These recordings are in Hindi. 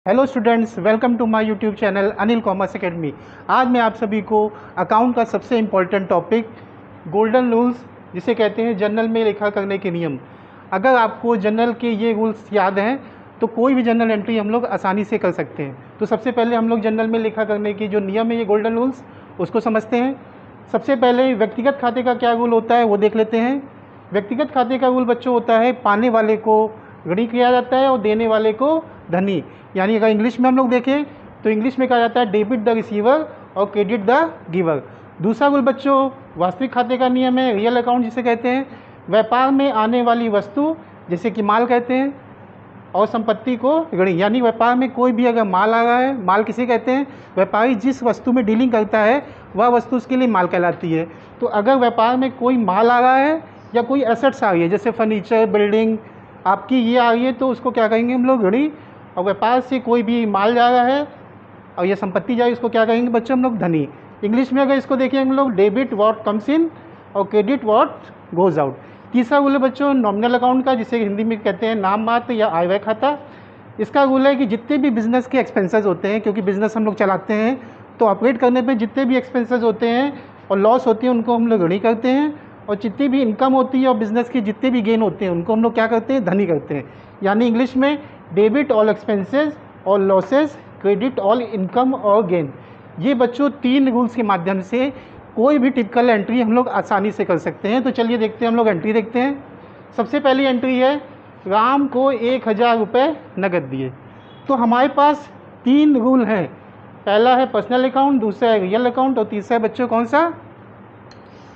Hello students, welcome to my YouTube channel Anil commerce academy. आज मैं आप सभी को अकाउंट का सबसे इम्पोर्टेंट टॉपिक गोल्डन रूल्स, जिसे कहते हैं जनरल में लेखा करने के नियम। अगर आपको जनरल के ये रूल्स याद हैं तो कोई भी जनरल एंट्री हम लोग आसानी से कर सकते हैं। तो सबसे पहले हम लोग जनरल में लेखा करने की जो नियम है, ये गोल्डन रूल्स, उसको समझते हैं। सबसे पहले व्यक्तिगत खाते का क्या रूल होता है वो देख लेते हैं। व्यक्तिगत खाते का रूल बच्चों होता है, पाने वाले को ऋणी किया जाता है और देने वाले को धनी। यानी अगर इंग्लिश में हम लोग देखें तो इंग्लिश में कहा जाता है डेबिट द रिसीवर और क्रेडिट द गिवर। दूसरा रूल बच्चों वास्तविक खाते का नियम है, रियल अकाउंट जिसे कहते हैं। व्यापार में आने वाली वस्तु जैसे कि माल कहते हैं और संपत्ति को ऋणी, यानी व्यापार में कोई भी अगर माल आ रहा है, माल किसे कहते हैं, व्यापारी जिस वस्तु में डीलिंग करता है वह वस्तु उसके लिए माल कहलाती है। तो अगर व्यापार में कोई माल आ रहा है या कोई एसेट्स आ रही है, जैसे फर्नीचर, बिल्डिंग आपकी ये आ रही है, तो उसको क्या कहेंगे हम लोग, ऋणी। और व्यापार से कोई भी माल जा रहा है और ये संपत्ति जा रही है, इसको क्या कहेंगे बच्चों हम लोग, धनी। इंग्लिश में अगर इसको देखें हम लोग, डेबिट व्हाट कम्स इन और क्रेडिट व्हाट गोज आउट। तीसरा रूल है बच्चों नॉमिनल अकाउंट का, जिसे हिंदी में कहते हैं नाम मात्र या आय व्यय खाता। इसका रूल है कि जितने भी बिजनेस के एक्सपेंसेस होते हैं, क्योंकि बिजनेस हम लोग चलाते हैं तो ऑपरेट करने पे जितने भी एक्सपेंसेस होते हैं और लॉस होती है उनको हम लोग ऋणी करते हैं, और जितनी भी इनकम होती है और बिजनेस की जितने भी गेन होते हैं उनको हम लोग क्या करते हैं, धनी करते हैं। यानी इंग्लिश में डेबिट ऑल एक्सपेंसेस और लॉसेस, क्रेडिट ऑल इनकम और गेन। ये बच्चों 3 रूल्स के माध्यम से कोई भी टिपिकल एंट्री हम लोग आसानी से कर सकते हैं। तो चलिए देखते हैं, हम लोग एंट्री देखते हैं। सबसे पहली एंट्री है, राम को 1000 रुपये नगद दिए। तो हमारे पास 3 रूल हैं। पहला है पर्सनल अकाउंट, दूसरा है रियल अकाउंट और तीसरा है बच्चों कौन सा,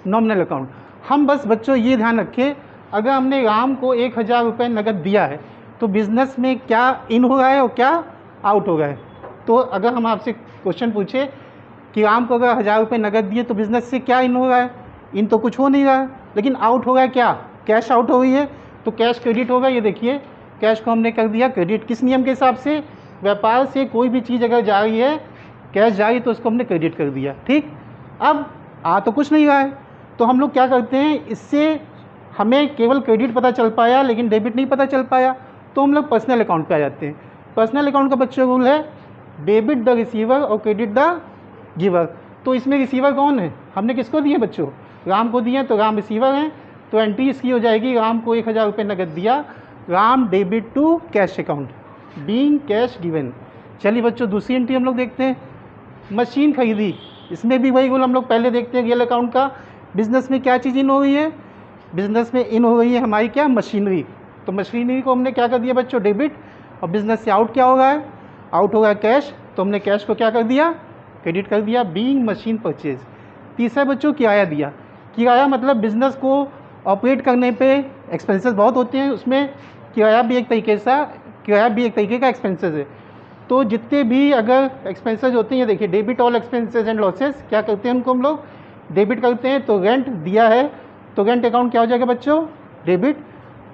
नॉमिनल अकाउंट। हम बस बच्चों ये ध्यान रखें, अगर हमने राम को 1000 रुपये नगद दिया है तो बिज़नेस में क्या इन हो रहा है और क्या आउट हो रहा है। तो अगर हम आपसे क्वेश्चन पूछे कि राम को अगर 1000 रुपये नगद दिए तो बिज़नेस से क्या इन हो रहा है, इन तो कुछ हो नहीं रहा है, लेकिन आउट हो रहा है क्या, कैश आउट हो रही है। तो कैश क्रेडिट होगा। ये देखिए, कैश को हमने कर दिया क्रेडिट। किस नियम के हिसाब से, व्यापार से कोई भी चीज़ अगर जा रही है, कैश जा रही है, तो उसको हमने क्रेडिट कर दिया। ठीक, अब आ तो कुछ नहीं रहा है, तो हम लोग क्या करते हैं, इससे हमें केवल क्रेडिट पता चल पाया लेकिन डेबिट नहीं पता चल पाया, तो हम लोग पर्सनल अकाउंट पे आ जाते हैं। पर्सनल अकाउंट का बच्चों रूल है डेबिट द रिसीवर और क्रेडिट द गिवर। तो इसमें रिसीवर कौन है, हमने किसको दिए बच्चों, राम को दिए, तो राम रिसीवर हैं। तो एंट्री इसकी हो जाएगी, राम को 1000 रुपये नगद दिया, Ram debit to cash account being cash given. चलिए बच्चों दूसरी एंट्री हम लोग देखते हैं, मशीन खरीदी। इसमें भी वही रूल हम लोग पहले देखते हैं रियल अकाउंट का। बिज़नेस में क्या चीज़ इन हो रही है, बिज़नेस में इन हो रही है हमारी क्या, मशीनरी। तो मशीनरी को हमने क्या कर दिया बच्चों, डेबिट। और बिज़नेस से आउट क्या होगा है, आउट होगा कैश, तो हमने कैश को क्या कर दिया, क्रेडिट कर दिया, बीइंग मशीन परचेज। तीसरा बच्चों किराया दिया। किराया मतलब बिज़नेस को ऑपरेट करने पे एक्सपेंसेस बहुत होते हैं, उसमें किराया भी एक तरीके का एक्सपेंसेस है। तो जितने भी अगर एक्सपेंसेस होते हैं, ये देखिए debit all expenses and losses, क्या करते हैं उनको हम लोग डेबिट करते हैं। तो रेंट दिया है तो रेंट अकाउंट क्या हो जाएगा बच्चों, डेबिट।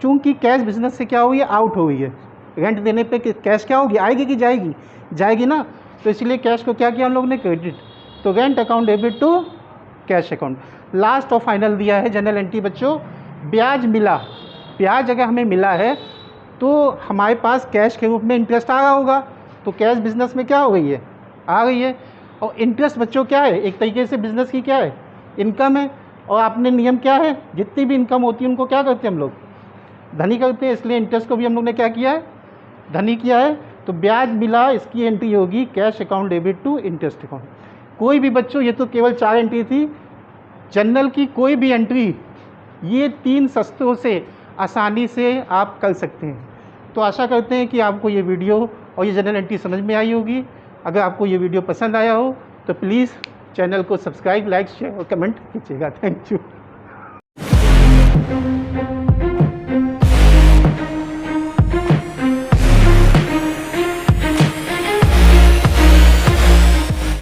चूँकि कैश बिजनेस से क्या हुई है, आउट हो गई है, रेंट देने पे कैश क्या होगी, आएगी कि जाएगी, जाएगी ना, तो इसलिए कैश को क्या किया हम लोग ने, क्रेडिट। तो rent account debit to cash account. Last और फाइनल दिया है जनरल एंट्री बच्चों, ब्याज मिला। ब्याज अगर हमें मिला है तो हमारे पास कैश के रूप में इंटरेस्ट आ रहा होगा, तो कैश बिजनेस में क्या हो गई है, आ गई है। और इंटरेस्ट बच्चों क्या है, एक तरीके से बिजनेस की क्या है, इनकम है। और आपने नियम क्या है, जितनी भी इनकम होती है उनको क्या करते हैं हम लोग, धनी करते हैं, इसलिए इंटरेस्ट को भी हम लोग ने क्या किया है, धनी किया है। तो ब्याज मिला, इसकी एंट्री होगी cash account debit to interest account. कोई भी बच्चों, ये तो केवल 4 एंट्री थी, जनरल की कोई भी एंट्री ये 3 शस्त्रों से आसानी से आप कर सकते हैं। तो आशा करते हैं कि आपको ये वीडियो और ये जनरल एंट्री समझ में आई होगी। अगर आपको ये वीडियो पसंद आया हो तो प्लीज़ चैनल को सब्सक्राइब, लाइक, शेयर और कमेंट कीजिएगा। Thank you.